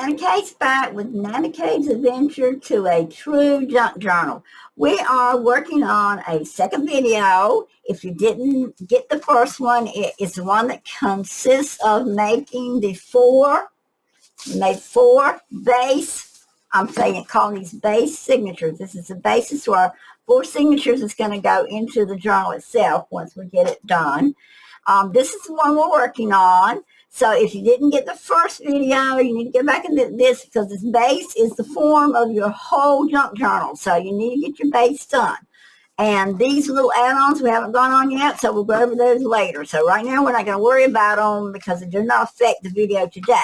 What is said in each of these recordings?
Nana Kate's back with Nana Kate's Adventure to a True Junk Journal. We are working on a second video. If you didn't get the first one, it is the one that consists of making the four base, calling these base signatures. This is the basis to our 4 signatures that's going to go into the journal itself once we get it done. This is the one we're working on. So if you didn't get the first video, you need to get back into this because this base is the form of your whole junk journal. So you need to get your base done. And these little add-ons we haven't gone on yet, so we'll go over those later. So right now we're not going to worry about them because it does not affect the video today.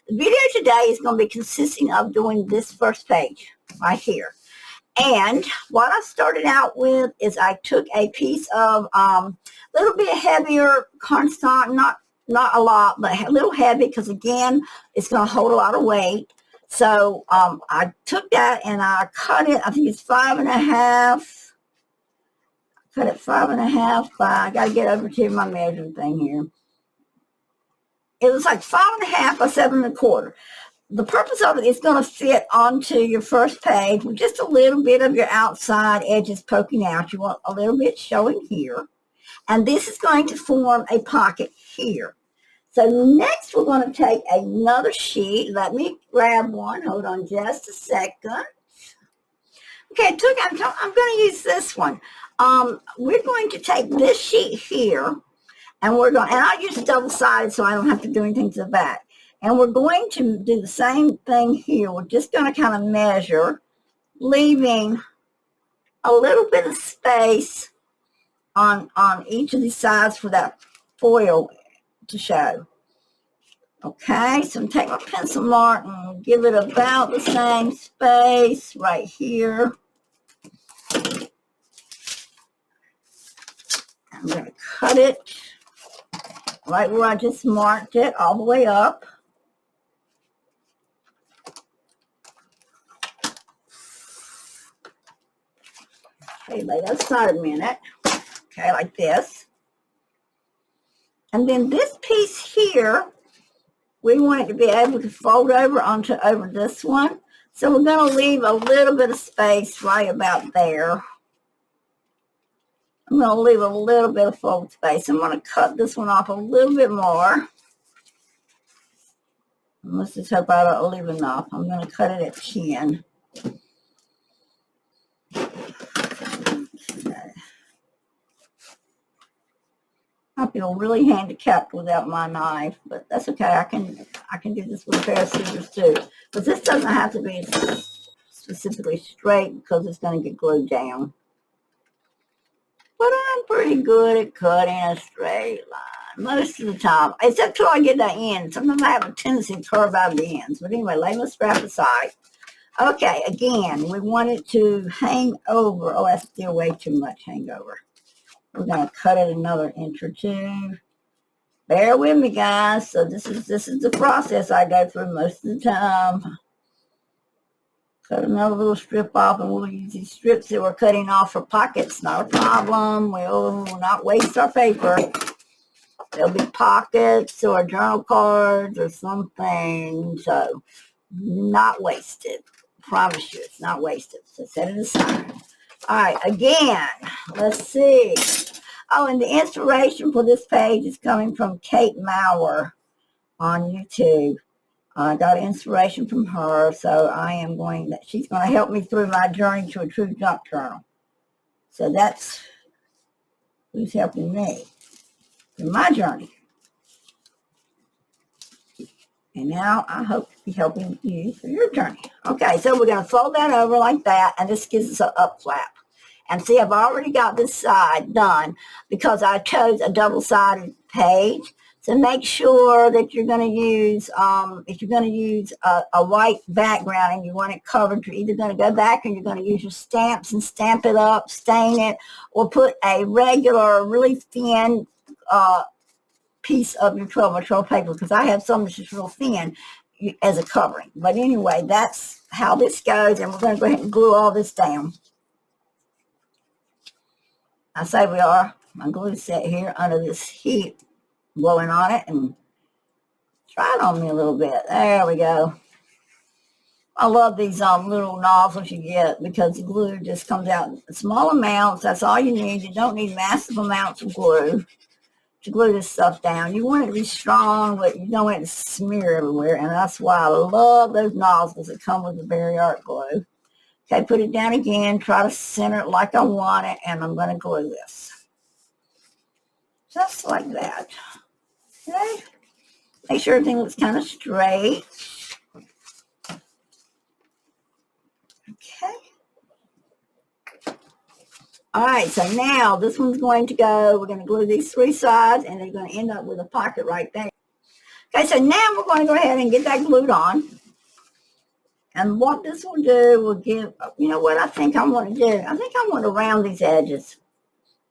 The video today is going to be consisting of doing this first page right here. And what I started out with is I took a piece of a little bit heavier cardstock, not a lot, but a little heavy because, again, it's going to hold a lot of weight. So I took that and I cut it. I think it's 5.5. Cut it 5.5 by, I got to get over to my measuring thing here. It was like 5.5 by 7.25. The purpose of it is going to fit onto your first page with just a little bit of your outside edges poking out. You want a little bit showing here. And this is going to form a pocket here. So next we're going to take another sheet. Let me grab one. Hold on just a second. Okay, I'm going to use this one. We're going to take this sheet here, and I'll use double-sided so I don't have to do anything to the back. And we're going to do the same thing here. We're just going to kind of measure, leaving a little bit of space on each of these sides for that foil to show. Okay, so I'm taking my pencil mark and give it about the same space right here. I'm going to cut it right where I just marked it all the way up. Okay, lay that aside a minute. Okay, like this. And then this piece here, we want it to be able to fold over this one. So we're going to leave a little bit of space right about there. I'm going to leave a little bit of fold space. I'm going to cut this one off a little bit more. And let's just hope I don't leave enough. I'm going to cut it at 10. I feel really handicapped without my knife, but that's okay. I can do this with a pair of scissors too. But this doesn't have to be specifically straight because it's going to get glued down. But I'm pretty good at cutting a straight line most of the time, except till I get that end. Sometimes I have a tendency to curve out the ends. But anyway, lay my strap aside. Okay, again, we want it to hang over. Oh, that's still way too much hangover. We're going to cut it another inch or two. Bear with me, guys. So this is the process I go through most of the time. Cut another little strip off, and we'll use these strips that we're cutting off for pockets. Not a problem. We'll not waste our paper. There'll be pockets or journal cards or something. So not wasted. Promise you, it's not wasted. So set it aside. All right, again, let's see. Oh, and the inspiration for this page is coming from Kate Mower on YouTube. I got inspiration from her, so she's going to help me through my journey to a true junk journal. So that's who's helping me in my journey. And now I hope to be helping you for your journey. Okay, so we're going to fold that over like that, and this gives us an up flap. And see, I've already got this side done because I chose a double-sided page. So make sure that you're going to use, if you're going to use a white background and you want it covered, you're either going to go back and you're going to use your stamps and stamp it up, stain it, or put a regular, really thin piece of your 12 by 12 paper, because I have some that's just real thin as a covering. But anyway, that's how this goes, and we're going to go ahead and glue all this down. I say we are. My glue set here under this heat, blowing on it, and try it on me a little bit. There we go. I love these little nozzles you get because the glue just comes out in small amounts. That's all you need. You don't need massive amounts of glue to glue this stuff down. You want it to be strong, but you don't want it to smear everywhere. And that's why I love those nozzles that come with the Berry Art glue. Okay, put it down again. Try to center it like I want it. And I'm going to glue this. Just like that. Okay. Make sure everything looks kind of straight. Okay. All right, so now this one's going to go. We're going to glue these three sides, and they're going to end up with a pocket right there. Okay, so now we're going to go ahead and get that glued on. And what this will do will give, you know what I think I want to do? I think I want to round these edges.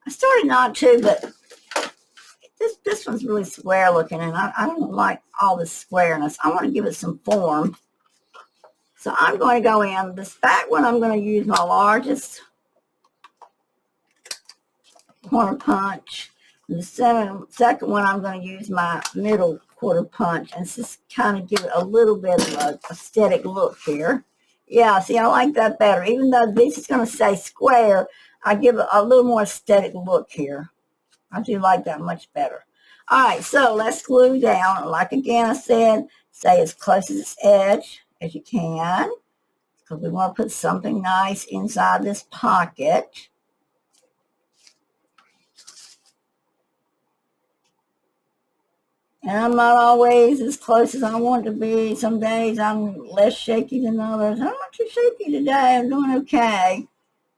I started not to, but this one's really square looking, and I don't like all this squareness. I want to give it some form. So I'm going to go in. This back one, I'm going to use my largest corner punch. And the second one, I'm going to use my middle quarter punch and just kind of give it a little bit of an aesthetic look here. Yeah, see, I like that better. Even though this is going to say square, I give it a little more aesthetic look here. I do like that much better. All right, so let's glue down. Like again I said, stay as close to this edge as you can because we want to put something nice inside this pocket. And I'm not always as close as I want to be. Some days I'm less shaky than others. I'm not too shaky today. I'm doing okay.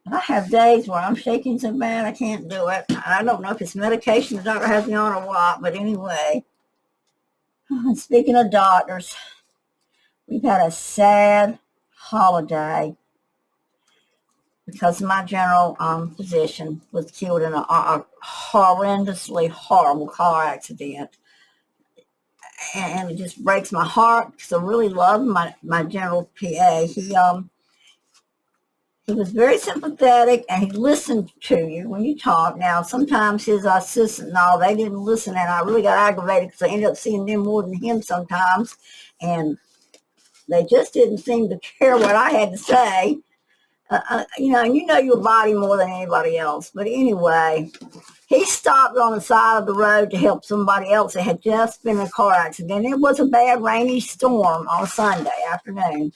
But I have days where I'm shaking so bad I can't do it. I don't know if it's medication the doctor has me on or what, but anyway. Speaking of doctors, we've had a sad holiday because my general physician was killed in a horrendously horrible car accident. And it just breaks my heart because I really love my general PA. He was very sympathetic and he listened to you when you talk. Now, sometimes his assistant and all, they didn't listen, and I really got aggravated because I ended up seeing them more than him sometimes. And they just didn't seem to care what I had to say. You know your body more than anybody else. But anyway, he stopped on the side of the road to help somebody else that had just been in a car accident. It was a bad rainy storm on a Sunday afternoon.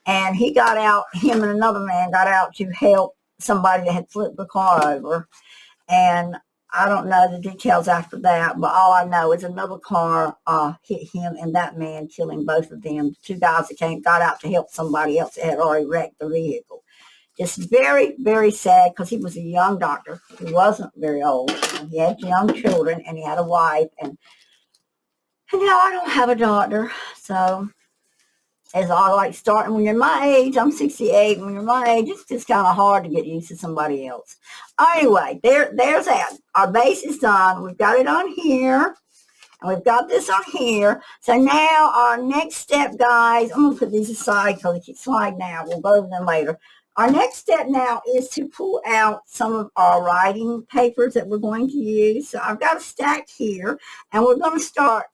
And he got out, him and another man got out to help somebody that had flipped the car over. And I don't know the details after that, but all I know is another car hit him and that man, killing both of them. Two guys that got out to help somebody else that had already wrecked the vehicle. Just very, very sad because he was a young doctor. He wasn't very old. He had young children and he had a wife. And now I don't have a doctor. So as I like starting when you're my age, I'm 68. When you're my age, it's just kind of hard to get used to somebody else. Anyway, there's that. Our base is done. We've got it on here. And we've got this on here. So now our next step, guys, I'm going to put these aside because they keep sliding now. We'll go over them later. Our next step now is to pull out some of our writing papers that we're going to use. So I've got a stack here, and we're going to start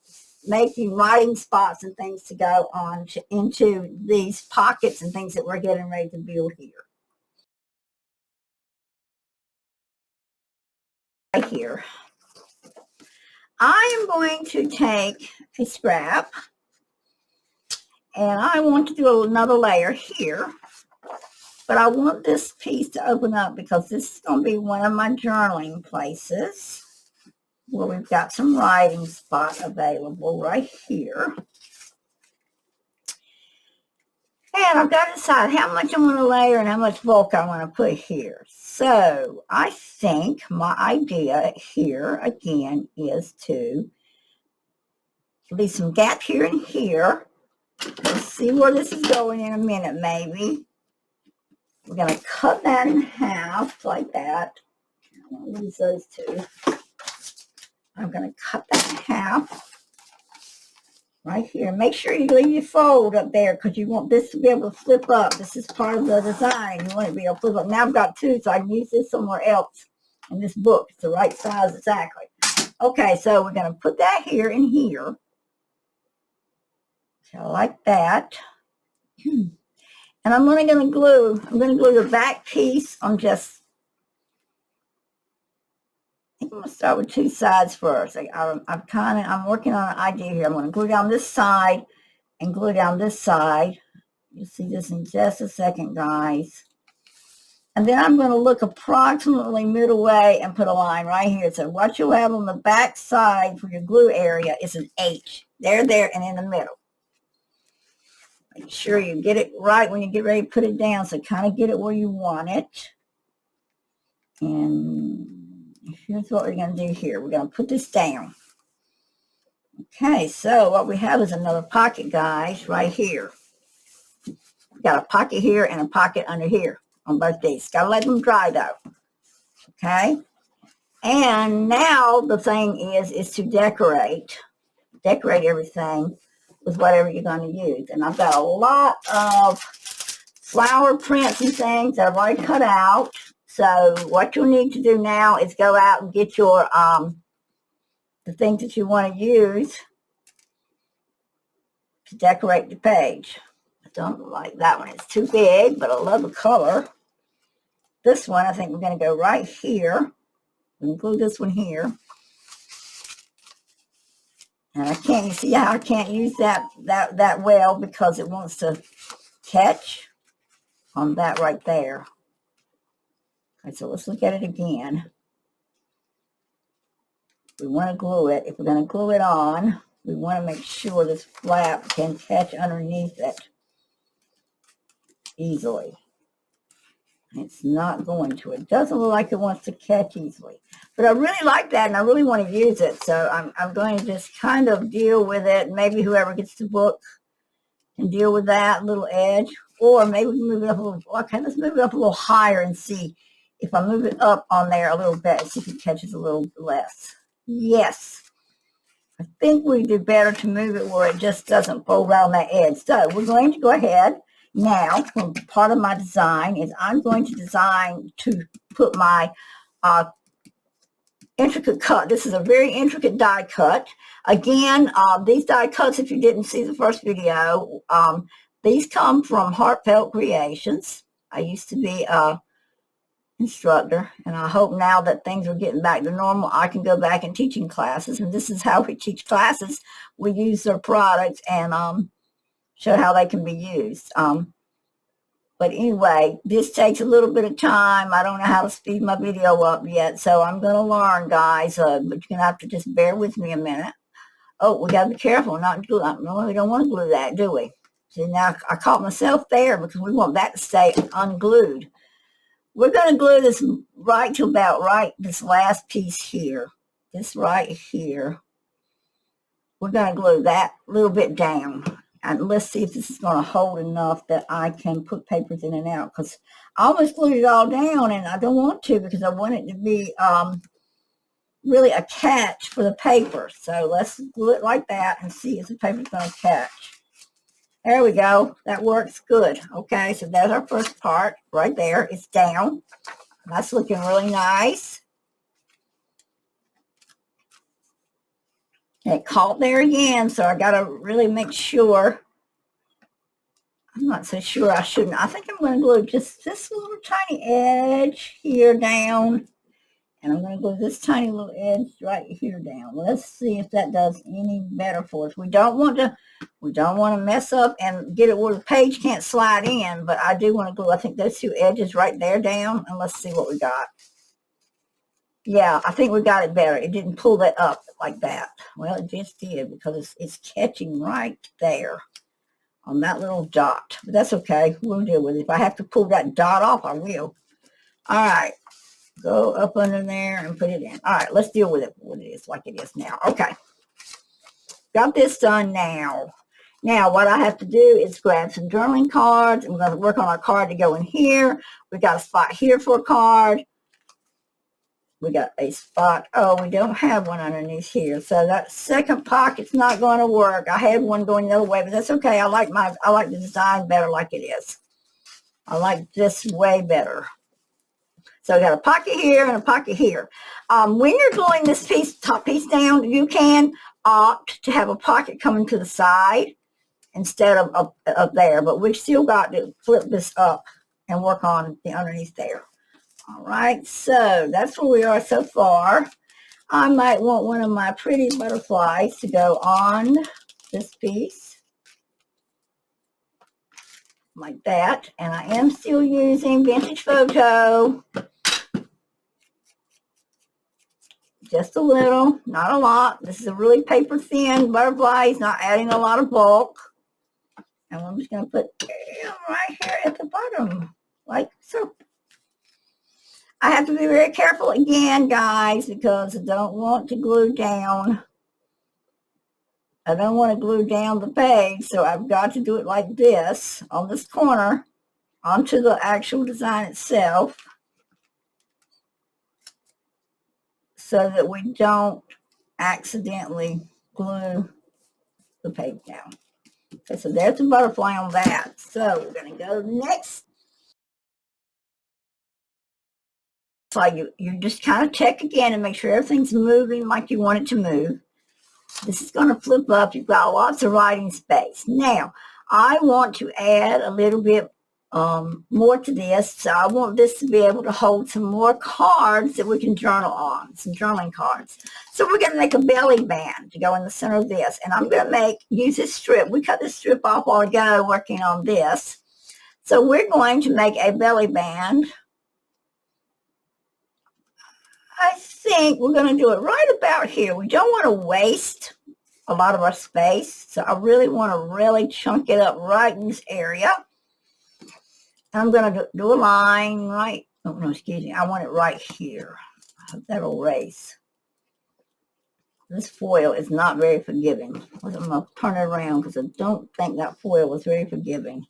making writing spots and things to go on into these pockets and things that we're getting ready to build here. Right here. I am going to take a scrap, and I want to do another layer here. But I want this piece to open up because this is going to be one of my journaling places where we've got some writing spot available right here. And I've got to decide how much I want to layer and how much bulk I want to put here. So I think my idea here, again, is to leave some gap here and here. Let's see where this is going in a minute, maybe. We're going to cut that in half like that. I'm going to lose those two. I'm going to cut that in half right here. Make sure you leave your fold up there because you want this to be able to flip up. This is part of the design. You want it to be able to flip up. Now I've got two, so I can use this somewhere else in this book. It's the right size exactly. Okay, so we're going to put that here and here. So like that. And I'm going to glue the back piece on just, I think I'm going to start with two sides first. I'm working on an idea here. I'm going to glue down this side and glue down this side. You'll see this in just a second, guys. And then I'm going to look approximately middle way and put a line right here. So what you'll have on the back side for your glue area is an H. There, and in the middle. Make sure you get it right when you get ready to put it down. So kind of get it where you want it. And here's what we're going to do here. We're going to put this down. Okay, so what we have is another pocket, guys, right here. We've got a pocket here and a pocket under here on both these. Got to let them dry, though. Okay? And now the thing is to decorate everything with whatever you're going to use. And I've got a lot of flower prints and things that I've already cut out. So what you'll need to do now is go out and get your the things that you want to use to decorate the page. I don't like that one. It's too big, but I love the color. This one, I think we're going to go right here. We can glue this one here. And I can't, you see how I can't use that well because it wants to catch on that right there. Okay, so let's look at it again. We want to glue it. If we're going to glue it on, we want to make sure this flap can catch underneath it easily. It's not going to. It doesn't look like it wants to catch easily. But I really like that, and I really want to use it. So I'm going to just kind of deal with it. Maybe whoever gets the book can deal with that little edge. Or maybe we can move it up a little. Okay, let's move it up a little higher and see if I move it up on there a little bit, see if it catches a little less. Yes. I think we do better to move it where it just doesn't fold around that edge. So we're going to go ahead. Now, part of my design is I'm going to design to put my intricate cut. This is a very intricate die cut. Again, these die cuts, if you didn't see the first video, these come from Heartfelt Creations. I used to be a instructor, and I hope now that things are getting back to normal, I can go back and teaching classes. And this is how we teach classes. We use their products and show how they can be used. But anyway, this takes a little bit of time. I don't know how to speed my video up yet, so I'm going to learn, guys. But you're going to have to just bear with me a minute. Oh, we got to be careful not to glue. No, we don't want to glue that, do we? See, now I caught myself there because we want that to stay unglued. We're going to glue this right to about this last piece here. This right here. We're going to glue that a little bit down. And let's see if this is going to hold enough that I can put papers in and out. Because I almost glued it all down, and I don't want to because I want it to be really a catch for the paper. So let's glue it like that and see if the paper's going to catch. There we go. That works good. Okay, so there's our first part right there. It's down. That's looking really nice. It caught there again, so I got to really make sure. I'm not so sure I shouldn't. I think I'm going to glue just this little tiny edge here down. And I'm going to glue this tiny little edge right here down. Let's see if that does any better for us. We don't want to mess up and get it where the page can't slide in, but I do want to glue, I think, those two edges right there down. And let's see what we got. Yeah, I think we got it better. It didn't pull that up like that. Well, it just did because it's catching right there on that little dot. But that's okay. We'll deal with it. If I have to pull that dot off, I will. All right. Go up under there and put it in. All right, let's deal with it what it is, like it is now. Okay. Got this done now. Now, what I have to do is grab some journaling cards. I'm going to work on our card to go in here. We got a spot here for a card. We got a spot. Oh, we don't have one underneath here. So that second pocket's not going to work. I had one going the other way, but that's okay. I like the design better like it is. I like this way better. So we got a pocket here and a pocket here. When you're gluing this top piece down, you can opt to have a pocket coming to the side instead of up there. But we've still got to flip this up and work on the underneath there. All right, so that's where we are so far. I might want one of my pretty butterflies to go on this piece, like that. And I am still using Vintage Photo. Just a little, not a lot. This is a really paper thin butterfly. He's not adding a lot of bulk. And I'm just going to put right here at the bottom, like so. I have to be very careful again, guys, because I don't want to glue down. I don't want to glue down the page, so I've got to do it like this on this corner onto the actual design itself, so that we don't accidentally glue the page down. Okay, so there's the butterfly on that. So we're going to go next. So you just kind of check again and make sure everything's moving like you want it to move. This is going to flip up. You've got lots of writing space. Now, I want to add a little bit more to this. So I want this to be able to hold some more cards that we can journal on, some journaling cards. So we're going to make a belly band to go in the center of this. And I'm going to use this strip. We cut this strip off while ago working on this. So we're going to make a belly band. I think we're going to do it right about here. We don't want to waste a lot of our space. So I really want to really chunk it up right in this area. I'm going to do a line right, oh no, excuse me, I want it right here. That'll erase. This foil is not very forgiving. I'm going to turn it around because I don't think that foil was very forgiving.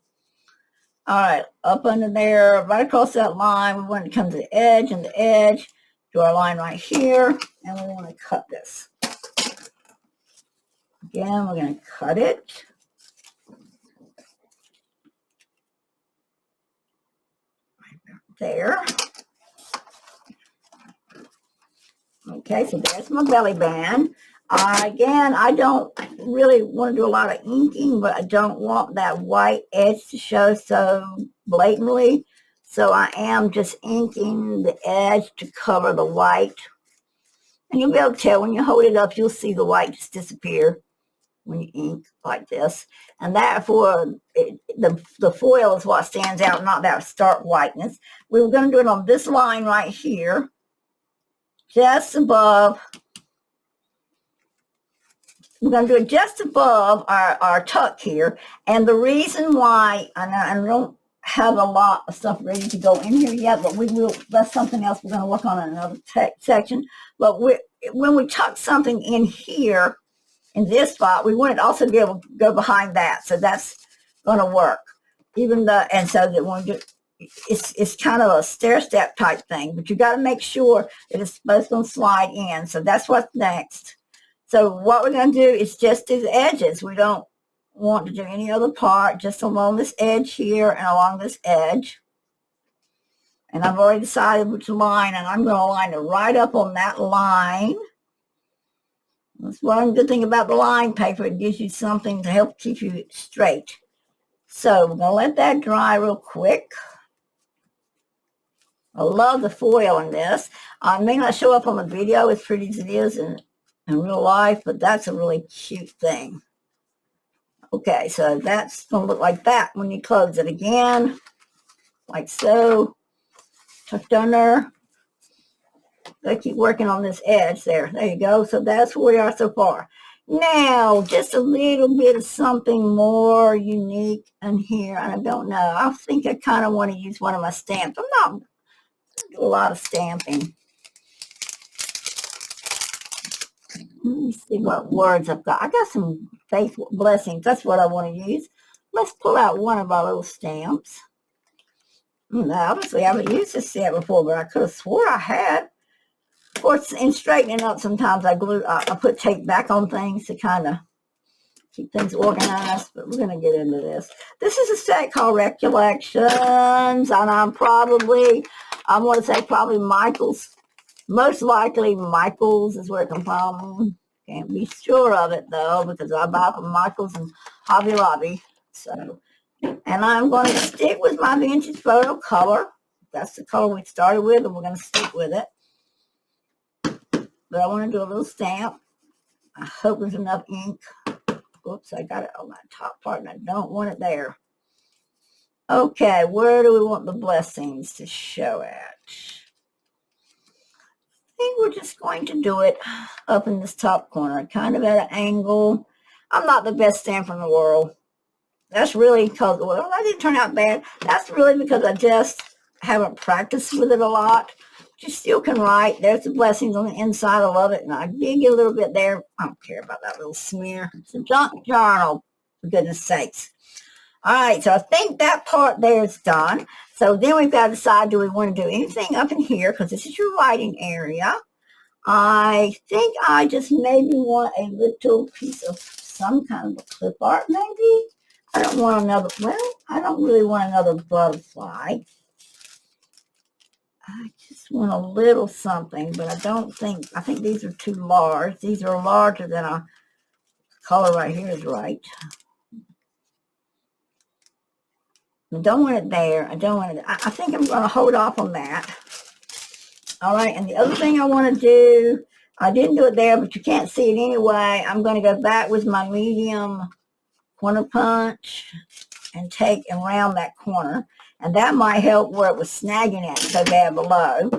All right, up under there, right across that line, we want to come to the edge and the edge. Do our line right here, and we want to cut this. Again, we're going to cut it. There. Okay, so there's my belly band. Again, I don't really want to do a lot of inking, but I don't want that white edge to show so blatantly. So I am just inking the edge to cover the white. And you'll be able to tell when you hold it up, you'll see the white just disappear when you ink like this. And that the foil is what stands out, not that stark whiteness. We were going to do it on this line right here, just above. We're going to do it just above our tuck here. And the reason why, I don't have a lot of stuff ready to go in here yet, but we will, that's something else we're going to work on in another section. But when we tuck something in here, in this spot, we want it also to be able to go behind that. So that's going to work. And so that when we do, it's kind of a stair-step type thing, but you got to make sure that it's both going to slide in. So that's what's next. So what we're going to do is just do the edges. We don't want to do any other part, just along this edge here and along this edge. And I've already decided which line, and I'm going to line it right up on that line. That's one good thing about the line paper. It gives you something to help keep you straight. So we're going to let that dry real quick. I love the foil in this. It may not show up on the video as pretty as it is in real life, but that's a really cute thing. Okay, so that's going to look like that when you close it again, like so, tucked under. Gotta keep working on this edge there. There you go. So that's where we are so far. Now, just a little bit of something more unique in here. I don't know. I think I kind of want to use one of my stamps. I'm not do a lot of stamping. Let me see what words I've got. I got some faith blessings. That's what I want to use. Let's pull out one of our little stamps. Now, obviously, I haven't used this set before, but I could have swore I had. Of course, in straightening up, sometimes I put tape back on things to kind of keep things organized, but we're going to get into this. This is a set called Recollections, and I want to say probably Michael's. Most likely Michael's is where it comes from. Can't be sure of it, though, because I buy from Michael's and Hobby Lobby. So, and I'm going to stick with my vintage photo color. That's the color we started with, and we're going to stick with it. But I want to do a little stamp. I hope there's enough ink. Oops, I got it on that top part, and I don't want it there. Okay, where do we want the blessings to show at? I think we're just going to do it up in this top corner, kind of at an angle. I'm not the best stamper in the world. That's really because, well, that didn't turn out bad. That's really because I just haven't practiced with it a lot. But you still can write. There's the blessings on the inside. I love it. And I did get a little bit there. I don't care about that little smear. It's a junk journal, for goodness sakes. All right, so I think that part there is done. So then we've got to decide, do we want to do anything up in here? Because this is your writing area. I think I just maybe want a little piece of some kind of a clip art, maybe. I don't want another, well, I don't really want another butterfly. I just want a little something, but I think these are too large. These are larger than a color right here is right. I don't want it there. I don't want it. I think I'm going to hold off on that. All right, and the other thing I want to do, I didn't do it there, but you can't see it anyway. I'm going to go back with my medium corner punch and take and round that corner. And that might help where it was snagging it so bad below.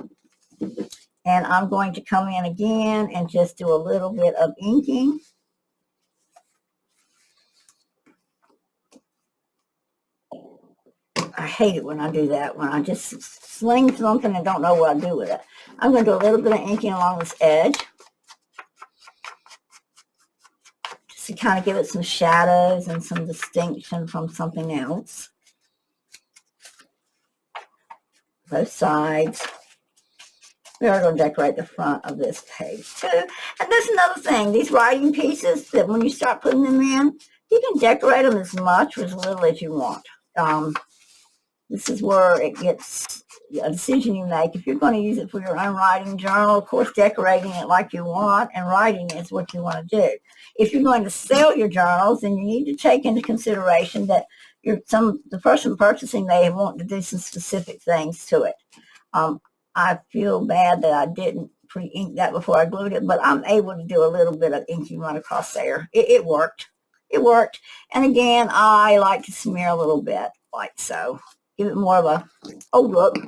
And I'm going to come in again and just do a little bit of inking. I hate it when I do that, when I just sling something and don't know what I do with it. I'm going to do a little bit of inking along this edge, just to kind of give it some shadows and some distinction from something else. Both sides. We are going to decorate the front of this page too. And that's another thing, these writing pieces, that when you start putting them in, you can decorate them as much or as little as you want. This is where it gets a decision you make. If you're going to use it for your own writing journal, of course, decorating it like you want and writing is what you want to do. If you're going to sell your journals, then you need to take into consideration that the person purchasing, they want to do some specific things to it. I feel bad that I didn't pre-ink that before I glued it, but I'm able to do a little bit of inking run across there. It worked. It worked. And again, I like to smear a little bit, like so. Give it more of a, oh, look.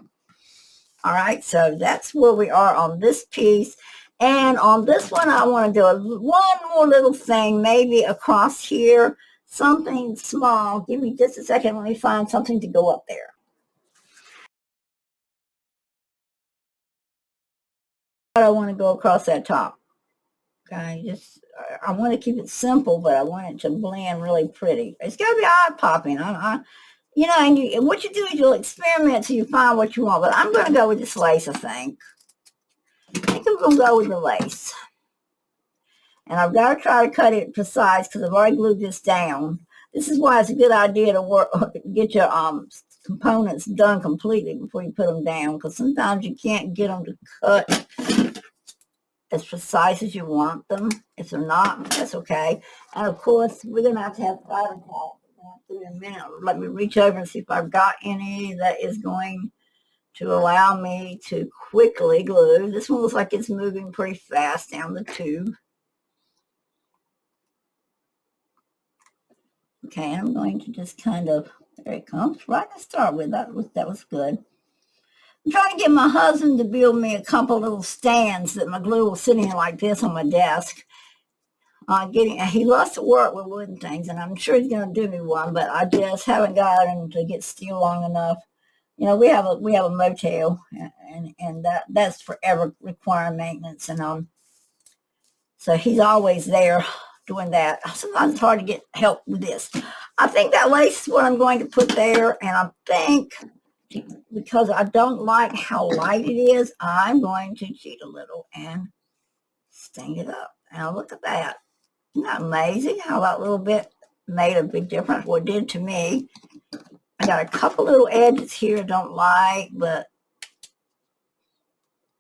All right, so that's where we are on this piece. And on this one, I want to do one more little thing, maybe across here, something small. Give me just a second. Let me find something to go up there. I want to go across that top. Okay, I want to keep it simple, but I want it to blend really pretty. It's got to be eye-popping. You know, and what you do is you'll experiment till you find what you want. But I'm going to go with this lace, I think. I think I'm going to go with the lace. And I've got to try to cut it precise because I've already glued this down. This is why it's a good idea to get your components done completely before you put them down, because sometimes you can't get them to cut as precise as you want them. If they're not, that's okay. And of course, we're going to have fiber tack. In a minute, let me reach over and see if I've got any that is going to allow me to quickly glue. This one looks like it's moving pretty fast down the tube. Okay, I'm going to just kind of, there it comes, right to start with. That was good. I'm trying to get my husband to build me a couple little stands that my glue will sit in like this on my desk. He loves to work with wooden things, and I'm sure he's going to do me one, but I just haven't got him to get still long enough. You know, we have a motel, and that's forever requiring maintenance, and so he's always there doing that. Sometimes it's hard to get help with this. I think that lace is what I'm going to put there, and I think because I don't like how light it is, I'm going to cheat a little and stain it up. Now look at that. Isn't that amazing how that little bit made a big difference? What it did to me. I got a couple little edges here I don't like, but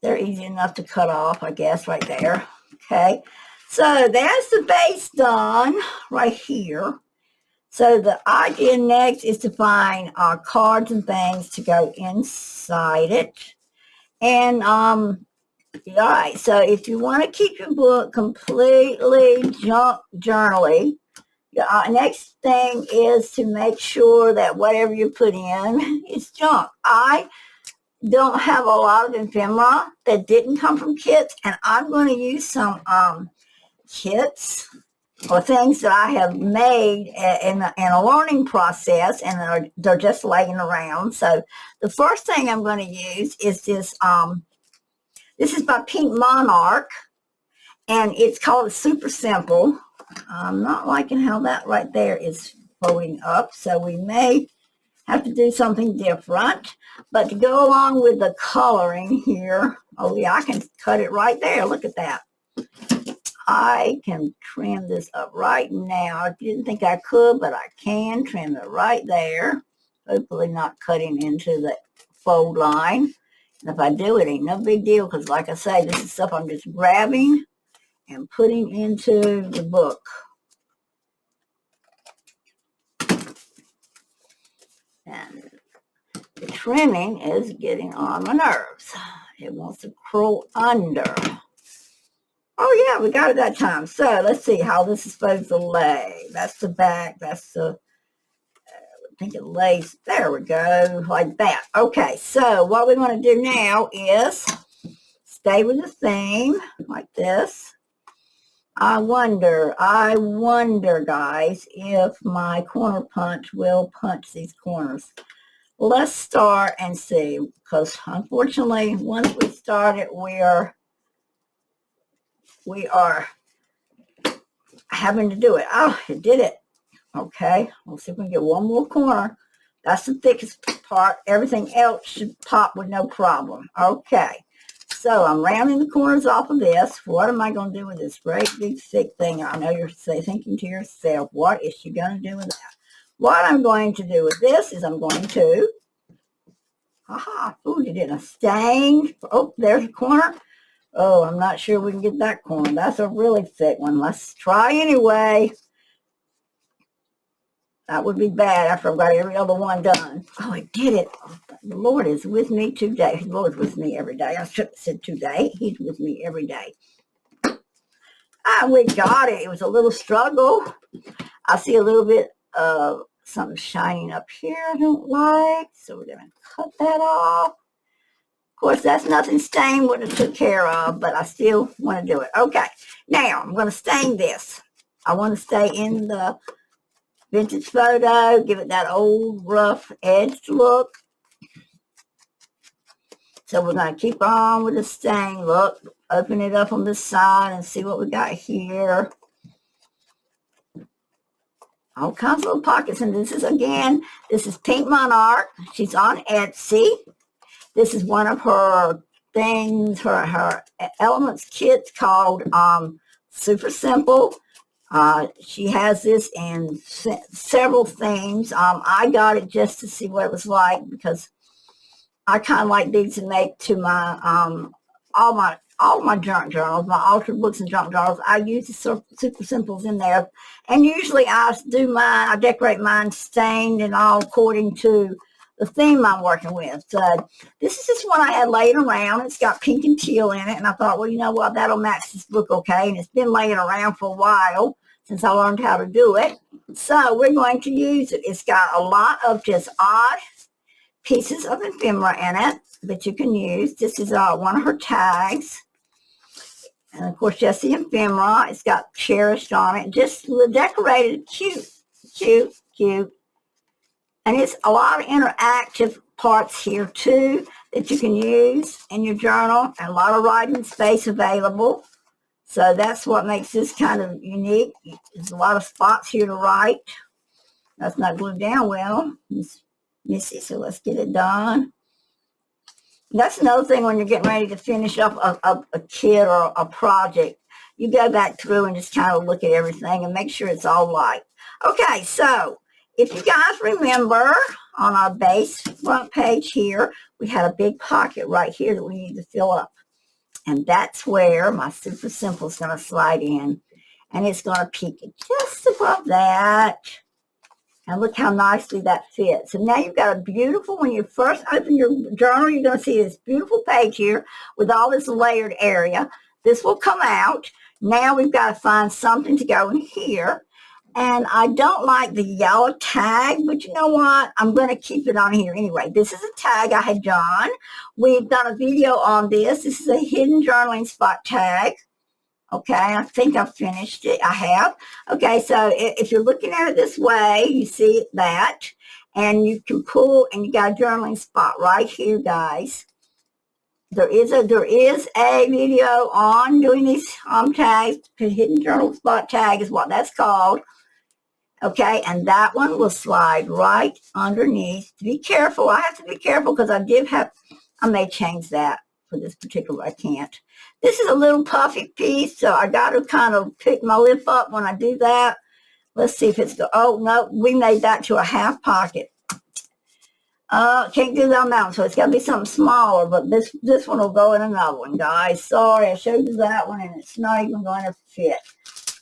they're easy enough to cut off, I guess, right there. Okay, so that's the base done right here. So the idea next is to find cards and things to go inside it. And all right, so if you want to keep your book completely junk journaly, the next thing is to make sure that whatever you put in is junk. I don't have a lot of ephemera that didn't come from kits, and I'm going to use some kits or things that I have made in a learning process, and they're just laying around. So the first thing I'm going to use is this. This is by Pink Monarch, and it's called Super Simple. I'm not liking how that right there is folding up, so we may have to do something different. But to go along with the coloring here, oh yeah, I can cut it right there. Look at that. I can trim this up right now. I didn't think I could, but I can trim it right there. Hopefully not cutting into the fold line. And if I do, it ain't no big deal, because like I say, this is stuff I'm just grabbing and putting into the book. And the trimming is getting on my nerves. It wants to curl under. Oh yeah, we got it that time. So let's see how this is supposed to lay. That's the back. That's the, I think it lays, there we go, like that. Okay, so what we want to do now is stay with the theme like this. I wonder, guys, if my corner punch will punch these corners. Let's start and see, because unfortunately, once we start it, we are having to do it. Oh, it did it. Okay, let's see if we can get one more corner. That's the thickest part. Everything else should pop with no problem. Okay, so I'm rounding the corners off of this. What am I going to do with this great big thick thing? I know you're thinking to yourself, what is she going to do with that? What I'm going to do with this is I'm going to, ooh, you did a stain. Oh, there's a corner. Oh, I'm not sure we can get that corner. That's a really thick one. Let's try anyway. That would be bad after I've got every other one done. Oh, I did it. The Lord is with me today. The Lord's with me every day. I should have said today. He's with me every day. We got it. It was a little struggle. I see a little bit of something shining up here I don't like. So we're going to cut that off. Of course, that's nothing stained would have took care of, but I still want to do it. Okay. Now, I'm going to stain this. I want to stay in the vintage photo, give it that old rough edged look. So we're going to keep on with the stain. Look, open it up on this side and see what we got here. All kinds of little pockets. And this is, again, this is Pink Monarch. She's on Etsy. This is one of her things, her Elements kits called Super Simple. She has this in several themes. I got it just to see what it was like, because I kind of like these to make to my all my junk journals, my altered books and junk journals. I use the Super Simples in there, and usually I decorate mine stained and all according to the theme I'm working with. So this is just one I had laying around. It's got pink and teal in it, and I thought, well, you know what, that'll match this book okay. And it's been laying around for a while since I learned how to do it. So we're going to use it. It's got a lot of just odd pieces of ephemera in it that you can use. This is one of her tags. And of course, just the ephemera. It's got cherished on it. Just decorated, cute, cute, cute. And it's a lot of interactive parts here too that you can use in your journal, and a lot of writing space available. So that's what makes this kind of unique. There's a lot of spots here to write. That's not glued down well. It's messy, so let's get it done. That's another thing when you're getting ready to finish up a kit or a project. You go back through and just kind of look at everything and make sure it's all right. Okay, so if you guys remember, on our base front page here, we had a big pocket right here that we need to fill up. And that's where my Super Simple is going to slide in. And it's going to peek just above that. And look how nicely that fits. And now you've got a beautiful, when you first open your journal, you're going to see this beautiful page here with all this layered area. This will come out. Now we've got to find something to go in here. And I don't like the yellow tag, but you know what? I'm going to keep it on here anyway. This is a tag I had done. We've done a video on this. This is a hidden journaling spot tag. Okay, I think I've finished it. I have. Okay, so if you're looking at it this way, you see that. And you can pull, and you got a journaling spot right here, guys. There is a video on doing these tags. Hidden journal spot tag is what that's called. Okay, and that one will slide right underneath. Be careful. I have to be careful because I may change that for this particular, I can't. This is a little puffy piece, so I got to kind of pick my lip up when I do that. Let's see if it's, oh, no, we made that to a half pocket. Can't do that on that one, so it's got to be something smaller, but this one will go in another one, guys. Sorry, I showed you that one, and it's not even going to fit.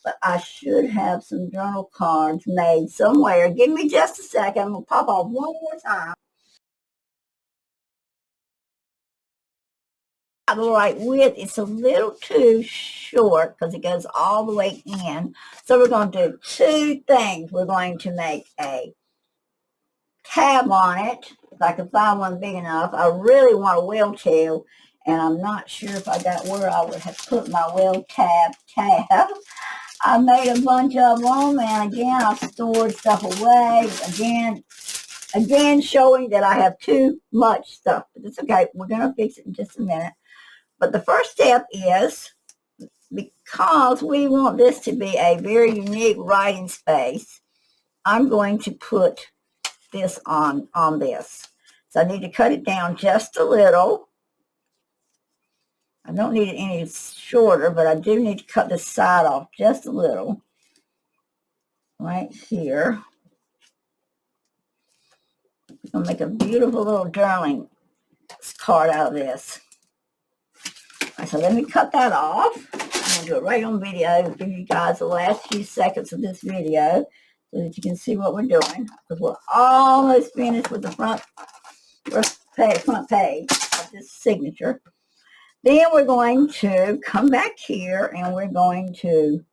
But I should have some journal cards made somewhere. Give me just a second. I'm going to pop off one more time. The right width, it's a little too short because it goes all the way in. So we're going to do two things. We're going to make a tab on it, if I can find one big enough. I really want a whale tail, and I'm not sure if I got where I would have put my whale tab. I made a bunch of them, and again, I've stored stuff away. Again, showing that I have too much stuff, but it's okay. We're going to fix it in just a minute. But the first step is, because we want this to be a very unique writing space, I'm going to put this on this. So I need to cut it down just a little. I don't need it any shorter, but I do need to cut this side off just a little. Right here. I'm going to make a beautiful little journaling card out of this. Right, so let me cut that off. I'm going to do it right on video. Give you guys the last few seconds of this video so that you can see what we're doing. Because we're almost finished with the front page of this signature. Then we're going to come back here and we're going to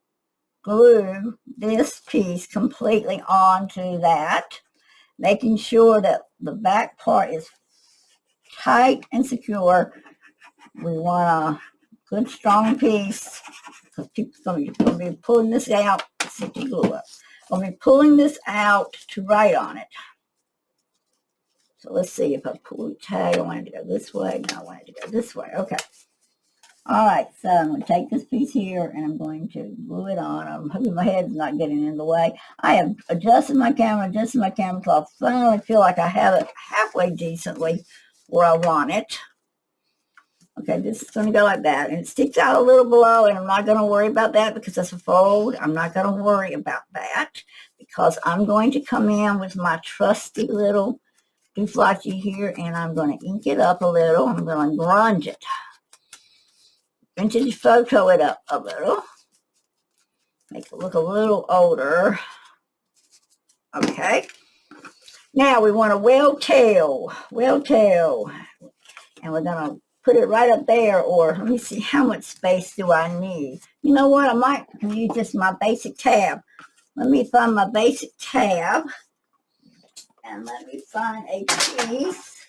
glue this piece completely onto that, making sure that the back part is tight and secure. We want a good strong piece because people are going to be pulling this out. Stick the glue up. Going to be pulling this out to write on it. So let's see if I pull the tag. I want it to go this way. No, I want it to go this way. Okay. All right, so I'm going to take this piece here and I'm going to glue it on. I'm hoping my head's not getting in the way. I have adjusted my camera so I finally feel like I have it halfway decently where I want it. Okay, this is going to go like that. And it sticks out a little below, and I'm not going to worry about that because that's a fold. I'm not going to worry about that because I'm going to come in with my trusty little dooflachi here, and I'm going to ink it up a little. I'm going to grunge it. Vintage photo it up a little. Make it look a little older. Okay. Now we want a whale tail. And we're going to put it right up there, or let me see, how much space do I need? You know what? I might use just my basic tab. Let me find my basic tab. And let me find a piece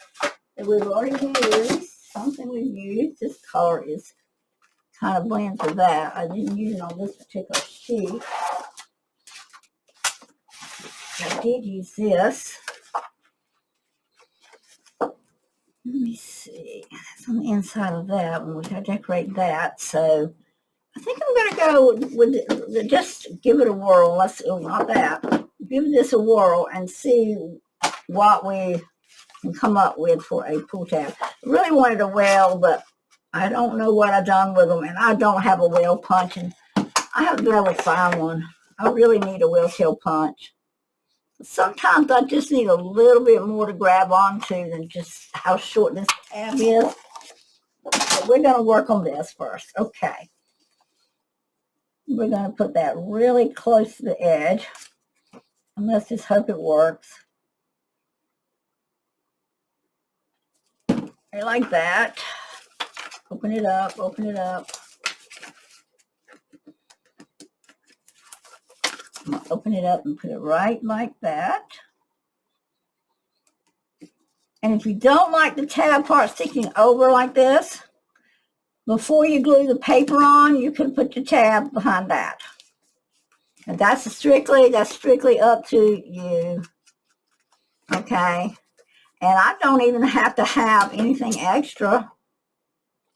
that we've already used. Something we've used. This color is kind of blends with that. I didn't use it on this particular sheet. I did use this. Let me see. It's on the inside of that one. We got to decorate that. So I think I'm going to go with just give it a whirl. Not that. Give this a whirl and see what we can come up with for a pull tab. I really wanted a whale, but I don't know what I've done with them, and I don't have a whale punch, and I haven't been able to find one. I really need a whale tail punch. Sometimes I just need a little bit more to grab onto than just how short this tab is. But we're going to work on this first. Okay. We're going to put that really close to the edge. And let's just hope it works. Like that. Open it up, open it up. I'm going to open it up and put it right like that. And if you don't like the tab part sticking over like this, before you glue the paper on, you can put your tab behind that. And that's strictly up to you. Okay. And I don't even have to have anything extra.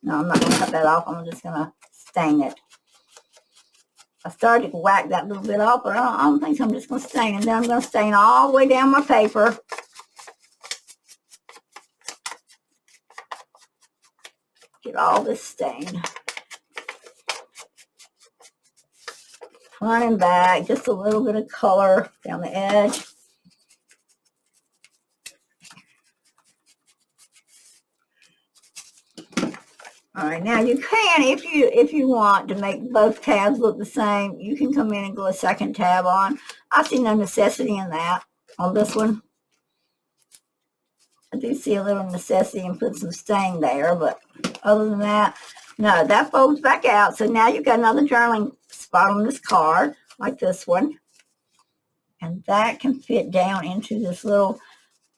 No, I'm not going to cut that off. I'm just going to stain it. I started to whack that little bit off, but I don't think so. I'm just going to stain it. And then I'm going to stain all the way down my paper. Get all this stained. Front and back, just a little bit of color down the edge. All right, now you can, if you want to make both tabs look the same, you can come in and glue a second tab on. I see no necessity in that on this one. I do see a little necessity in putting some stain there, but other than that, no, that folds back out. So now you've got another journaling spot on this card, like this one. And that can fit down into this little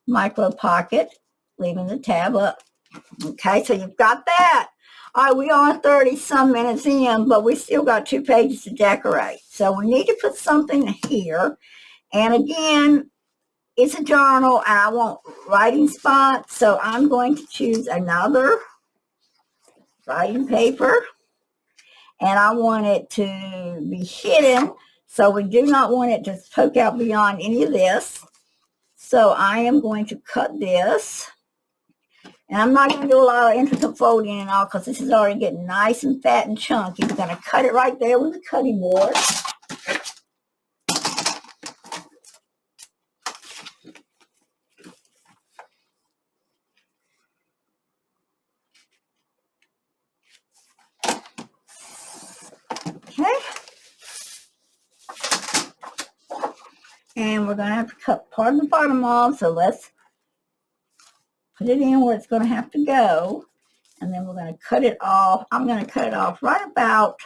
micro pocket, leaving the tab up. Okay, so you've got that. All right, we are 30-some minutes in, but we still got 2 pages to decorate. So we need to put something here. And again, it's a journal, and I want writing spots. So I'm going to choose another writing paper. And I want it to be hidden. So we do not want it to poke out beyond any of this. So I am going to cut this. And I'm not going to do a lot of intricate folding and all because this is already getting nice and fat and chunky. We're going to cut it right there with the cutting board. Okay. And we're going to have to cut part of the bottom off. So let's put it in where it's going to have to go. And then we're going to cut it off. I'm going to cut it off right about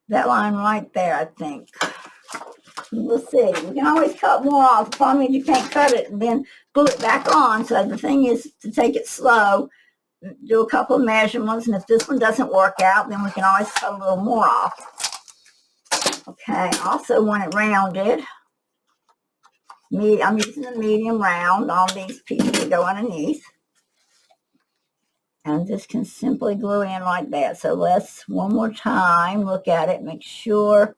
that line right there, I think. We'll see. We can always cut more off. The problem is you can't cut it and then glue it back on. So the thing is to take it slow, do a couple of measurements, and if this one doesn't work out, then we can always cut a little more off. Okay, also want it rounded. I'm using the medium round on these pieces that go underneath. And this can simply glue in like that. So let's, one more time, look at it, make sure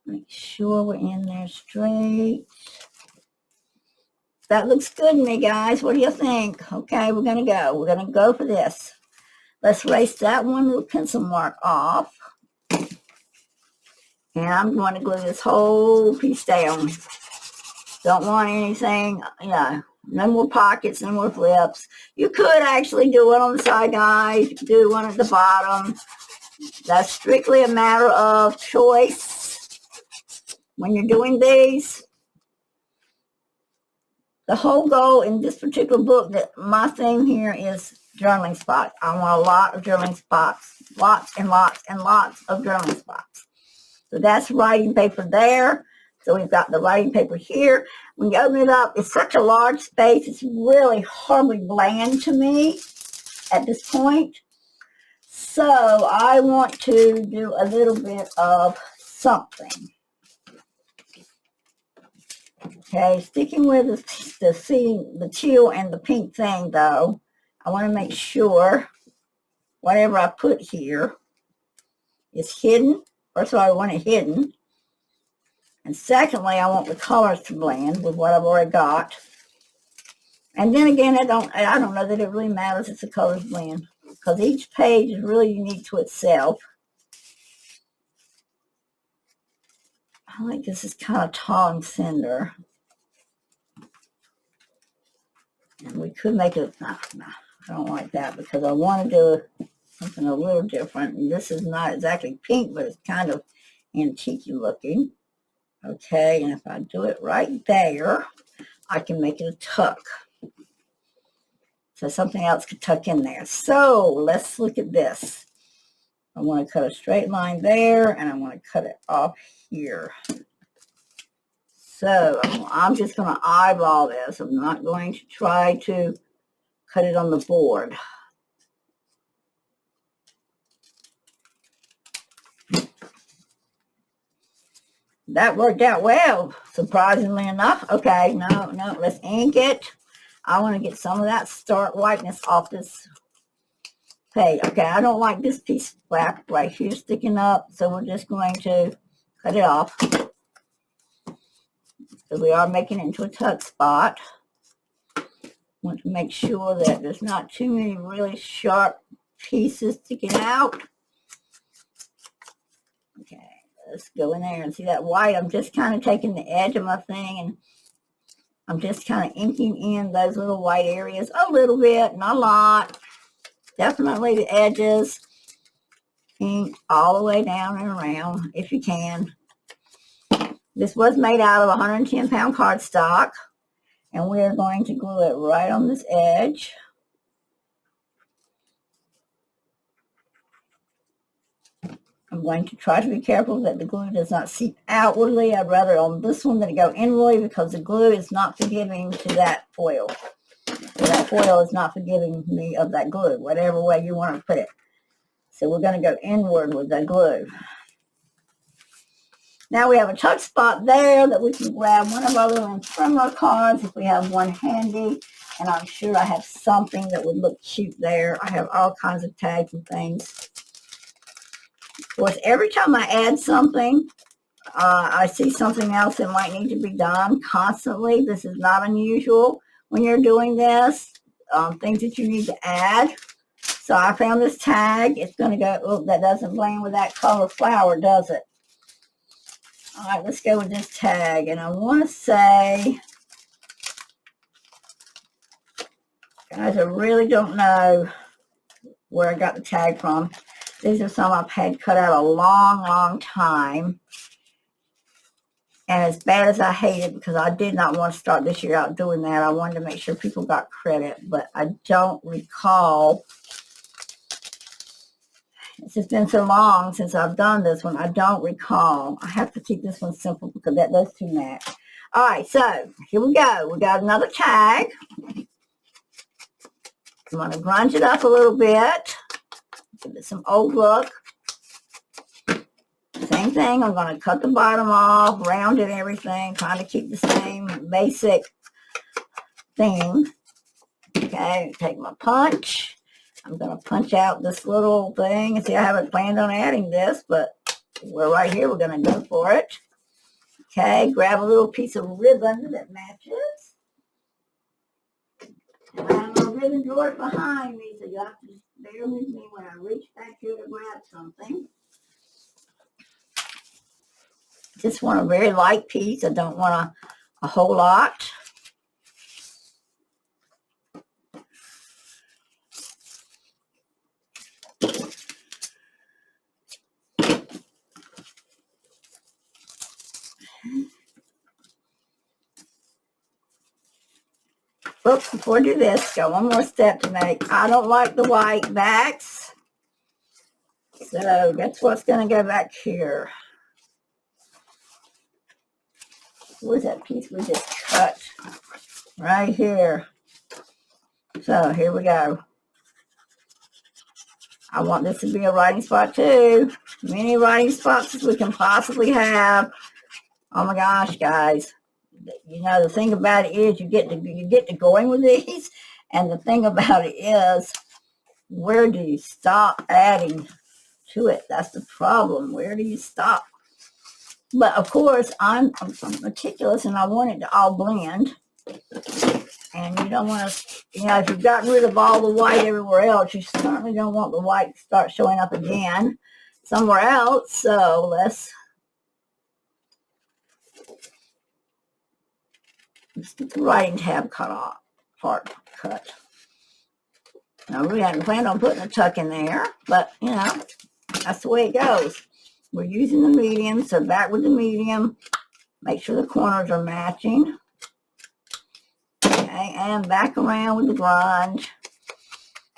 we're in there straight. That looks good to me, guys. What do you think? Okay, we're going to go. We're going to go for this. Let's erase that one little pencil mark off. And I'm going to glue this whole piece down. Don't want anything, no more pockets, no more flips. You could actually do one on the side, guys. You could do one at the bottom. That's strictly a matter of choice when you're doing these. The whole goal in this particular book, that my theme here is journaling spots. I want a lot of journaling spots. Lots and lots and lots of journaling spots. So that's writing paper there. So we've got the writing paper here. When you open it up, it's such a large space. It's really horribly bland to me at this point. So I want to do a little bit of something. Okay, sticking with the teal and the pink thing, though, I want to make sure whatever I put here is hidden. First of all, I want it hidden. And secondly, I want the colors to blend with what I've already got. And then again, I don't know that it really matters if the colors blend, because each page is really unique to itself. I think this is kind of tall and cinder. And we could make it, no, I don't like that, because I want to do something a little different. And this is not exactly pink, but it's kind of antique looking. Okay, and if I do it right there, I can make it a tuck. So something else could tuck in there. So let's look at this. I want to cut a straight line there, and I want to cut it off here. So I'm just going to eyeball this. I'm not going to try to cut it on the board. That worked out well, surprisingly enough. Okay, no, let's ink it. I want to get some of that stark whiteness off this page. Okay, I don't like this piece of black right here sticking up, so we're just going to cut it off. So we are making it into a tuck spot. Want to make sure that there's not too many really sharp pieces sticking out. Okay. Let's go in there and see that white. I'm just kind of taking the edge of my thing and I'm just kind of inking in those little white areas a little bit, not a lot. Definitely the edges. Ink all the way down and around if you can. This was made out of 110-pound cardstock, and we are going to glue it right on this edge. I'm going to try to be careful that the glue does not seep outwardly. I'd rather on this one that it go inwardly because the glue is not forgiving to that foil. That foil is not forgiving me of that glue, whatever way you want to put it. So we're going to go inward with the glue. Now we have a tuck spot there that we can grab one of our little ephemera cards if we have one handy. And I'm sure I have something that would look cute there. I have all kinds of tags and things. Of course, every time I add something, I see something else that might need to be done constantly. This is not unusual when you're doing this, things that you need to add. So I found this tag. It's going to go, oh, that doesn't blend with that color flower, does it? All right, let's go with this tag. And I want to say, guys, I really don't know where I got the tag from. These are some I've had cut out a long time. And as bad as I hate it, because I did not want to start this year out doing that, I wanted to make sure people got credit. But I don't recall. It's just been so long since I've done this one. I don't recall. I have to keep this one simple because that does too much. All right, so here we go. We got another tag. I'm going to grunge it up a little bit. Give it some old look. Same thing. I'm going to cut the bottom off, round it and everything, trying to keep the same basic theme. Okay, take my punch. I'm going to punch out this little thing. See, I haven't planned on adding this, but we're right here. We're going to go for it. Okay, grab a little piece of ribbon that matches. And I have a ribbon drawer behind me, so you have to bear with me when I reach back here to grab something. Just want a very light piece. I don't want a whole lot. Oops, before I do this, got one more step to make. I don't like the white backs. So that's what's going to go back here. Where's that piece we just cut? Right here. So here we go. I want this to be a writing spot too. Many writing spots as we can possibly have. Oh my gosh, guys. You know, the thing about it is you get to going with these. And the thing about it is, where do you stop adding to it? That's the problem. Where do you stop? But of course, I'm meticulous and I want it to all blend. And you don't want to, you know, if you've gotten rid of all the white everywhere else, you certainly don't want the white to start showing up again somewhere else. So let's get the writing tab cut off, part cut. Now, we hadn't planned on putting a tuck in there, but, you know, that's the way it goes. We're using the medium, so back with the medium. Make sure the corners are matching. Okay, and back around with the grunge.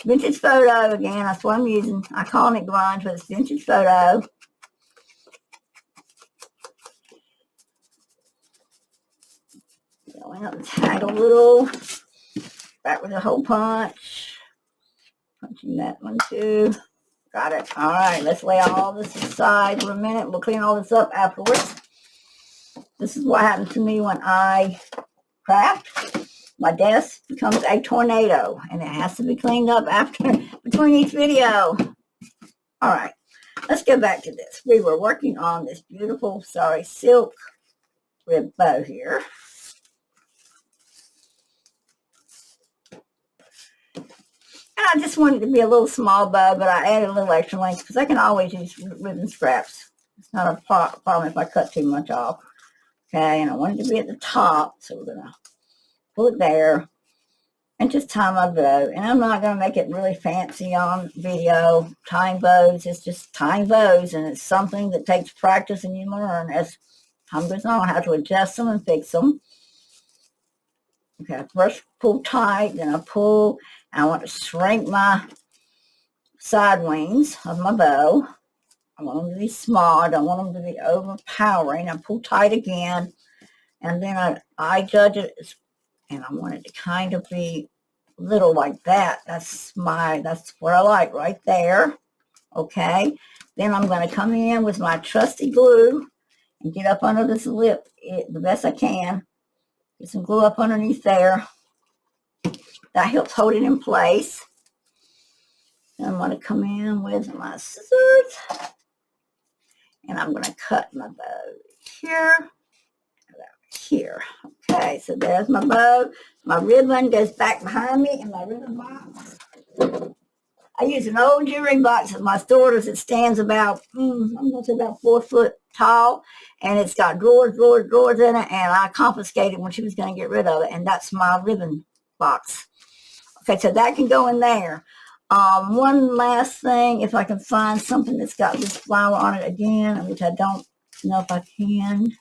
Vintage photo, again, that's what I'm using. I call it grunge, but it's vintage photo. Going up the tag a little. Back with the hole punch. Punching that one too. Got it. All right, let's lay all this aside for a minute. We'll clean all this up afterwards. This is what happens to me when I craft. My desk becomes a tornado, and it has to be cleaned up after between each video. All right, let's go back to this. We were working on this beautiful, silk rib bow here. And I just wanted it to be a little small bow, but I added a little extra length because I can always use ribbon scraps. It's not a problem if I cut too much off. Okay, and I wanted to be at the top, so we're going to pull it there and just tie my bow. And I'm not going to make it really fancy on video. Tying bows is just tying bows, and it's something that takes practice, and you learn as time goes on how to adjust them and fix them. Okay, I first pull tight, then I pull, and I want to shrink my side wings of my bow. I want them to be small. I don't want them to be overpowering. I pull tight again, and then I judge it, and I want it to kind of be little like that. That's what I like right there. Okay, then I'm going to come in with my trusty glue and get up under this lip the best I can. Get some glue up underneath there. That helps hold it in place. Then I'm going to come in with my scissors. And I'm going to cut my bow here. Here. Okay, so there's my bow. My ribbon goes back behind me in my ribbon box. I use an old jewelry box at my stores. It stands about, I'm going to say about 4 foot tall. And it's got drawers in it. And I confiscated when she was going to get rid of it. And that's my ribbon box. Okay, so that can go in there. One last thing, if I can find something that's got this flower on it again, which I don't know if I can.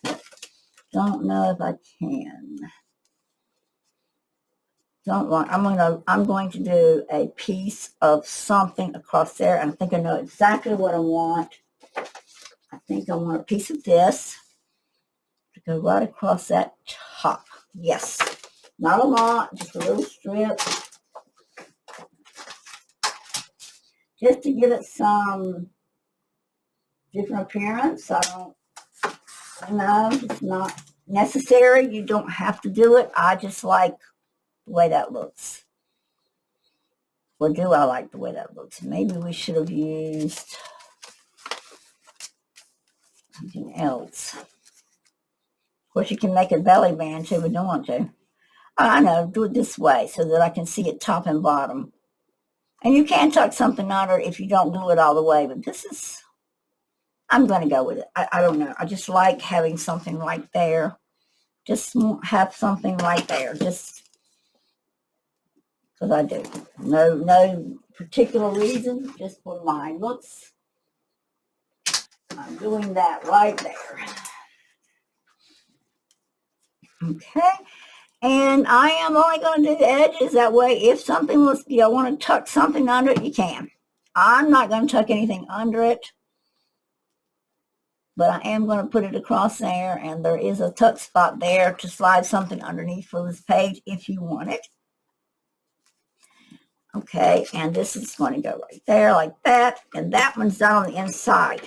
I'm going to do a piece of something across there. I think I know exactly what I want. I think I want a piece of this to go right across that top. Yes. Not a lot, just a little strip. Just to give it some different appearance. It's not necessary. You don't have to do it. I just like the way that looks. Or do I like the way that looks? Maybe we should have used something else. Of course, you can make a belly band too, but don't want to. I know, do it this way so that I can see it top and bottom. And you can tuck something under if you don't glue it all the way, but I'm going to go with it. I don't know. I just like having something right there. Just have something right there. Just because I do. No particular reason, just for my looks. I'm doing that right there. Okay. And I am only going to do the edges. That way, if something was, want to tuck something under it, you can. I'm not going to tuck anything under it. But I am going to put it across there. And there is a tuck spot there to slide something underneath for this page if you want it. Okay. And this is going to go right there like that. And that one's done on the inside.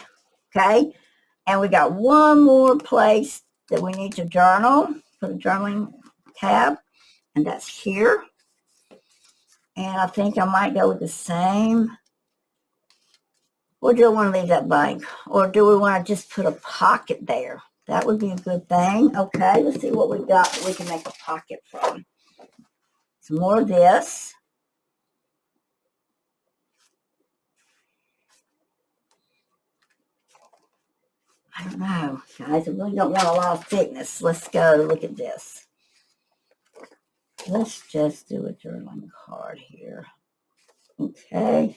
Okay. And we got one more place that we need to journal. Put a journaling tab, and that's here. And I think I might go with the same. Or do I want to leave that blank? Or do we want to just put a pocket there? That would be a good thing. Okay, let's see what we got that we can make a pocket from. Some more of this. I don't know, guys. I really don't want a lot of thickness. Let's go look at this. Let's just do a journaling card here. Okay.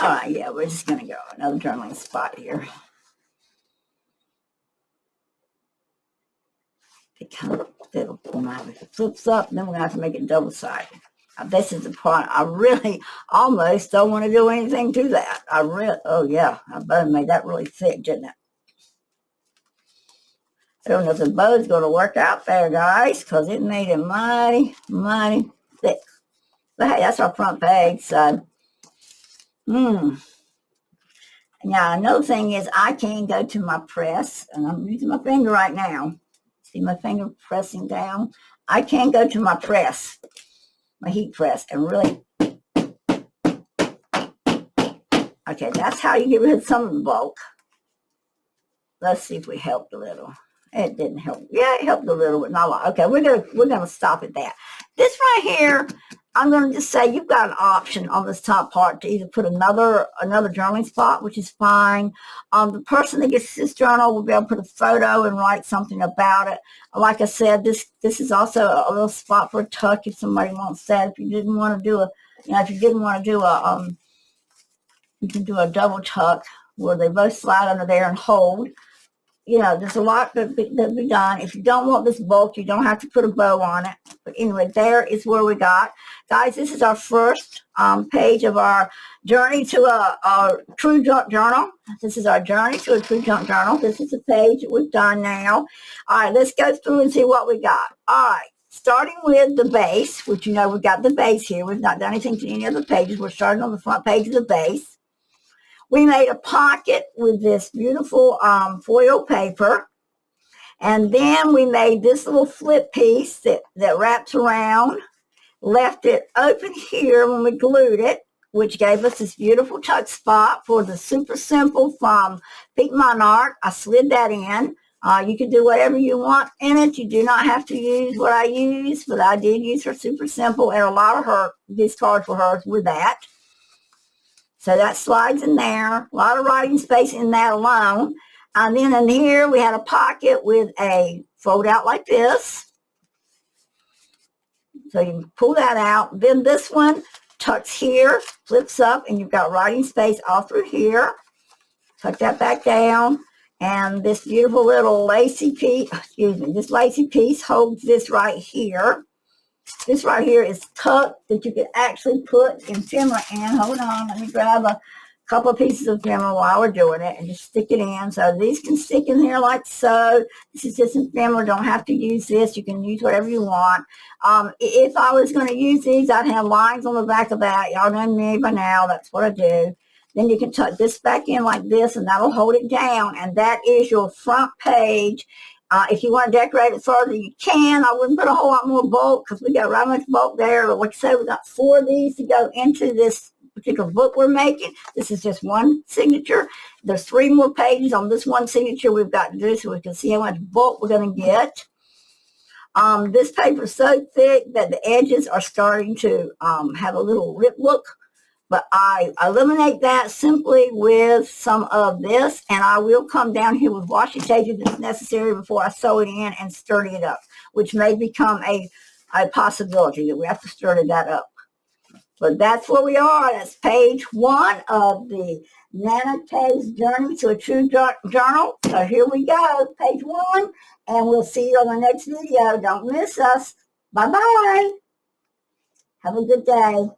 All right, yeah, we're just going to go another journaling spot here. It'll pull out. If it flips up, then we're going to have to make it double-sided. This is the part I really almost don't want to do anything to that. Oh yeah, I better make that really thick, didn't it? I don't know if the bow's going to work out there, guys, because it made it mighty, mighty thick. But hey, that's our front page, so. Now, another thing is I can go to my press, and I'm using my finger right now. See my finger pressing down? I can go to my press, my heat press, and really. Okay, that's how you get rid of some of the bulk. Let's see if we helped a little. It didn't help. Yeah, it helped a little, but not a lot. Okay, we're gonna stop at that. This right here, I'm gonna just say you've got an option on this top part to either put another journaling spot, which is fine. The person that gets this journal will be able to put a photo and write something about it. Like I said, this is also a little spot for a tuck if somebody wants that. If you didn't want to do a, you can do a double tuck where they both slide under there and hold. There's a lot that be done. If you don't want this bulk, you don't have to put a bow on it. But anyway, there is where we got. Guys, this is our first page of our journey to a true junk journal. This is our journey to a true junk journal. This is the page that we've done now. All right, let's go through and see what we got. All right, starting with the base, which we've got the base here. We've not done anything to any other pages. We're starting on the front page of the base. We made a pocket with this beautiful foil paper. And then we made this little flip piece that wraps around, left it open here when we glued it, which gave us this beautiful tuck spot for the Super Simple from Pink Monarch. I slid that in. You can do whatever you want in it. You do not have to use what I use, but I did use her Super Simple, and a lot of these cards were hers with that. So that slides in there. A lot of writing space in that alone. And then in here, we had a pocket with a fold out like this. So you can pull that out. Then this one tucks here, flips up, and you've got writing space all through here. Tuck that back down. And this beautiful little lacy piece, this lacy piece holds this right here. This right here is tucked that you can actually put ephemera in. Hold on, let me grab a couple of pieces of ephemera while we're doing it and just stick it in. So these can stick in here like so. This is just ephemera. Don't have to use this. You can use whatever you want. If I was going to use these, I'd have lines on the back of that. Y'all know me by now. That's what I do. Then you can tuck this back in like this, and that'll hold it down. And that is your front page. If you want to decorate it further, you can. I wouldn't put a whole lot more bulk because we got right much bulk there. But like I said, we got 4 of these to go into this particular book we're making. This is just one signature. There's 3 more pages on this one signature we've got to do so we can see how much bulk we're going to get. This paper is so thick that the edges are starting to have a little rip look. But I eliminate that simply with some of this, and I will come down here with washi tape if it's necessary before I sew it in and sturdy it up, which may become a possibility that we have to sturdy that up. But that's where we are. That's page 1 of the Nana K's Journey to a True Journal. So here we go, page 1, and we'll see you on the next video. Don't miss us. Bye-bye. Have a good day.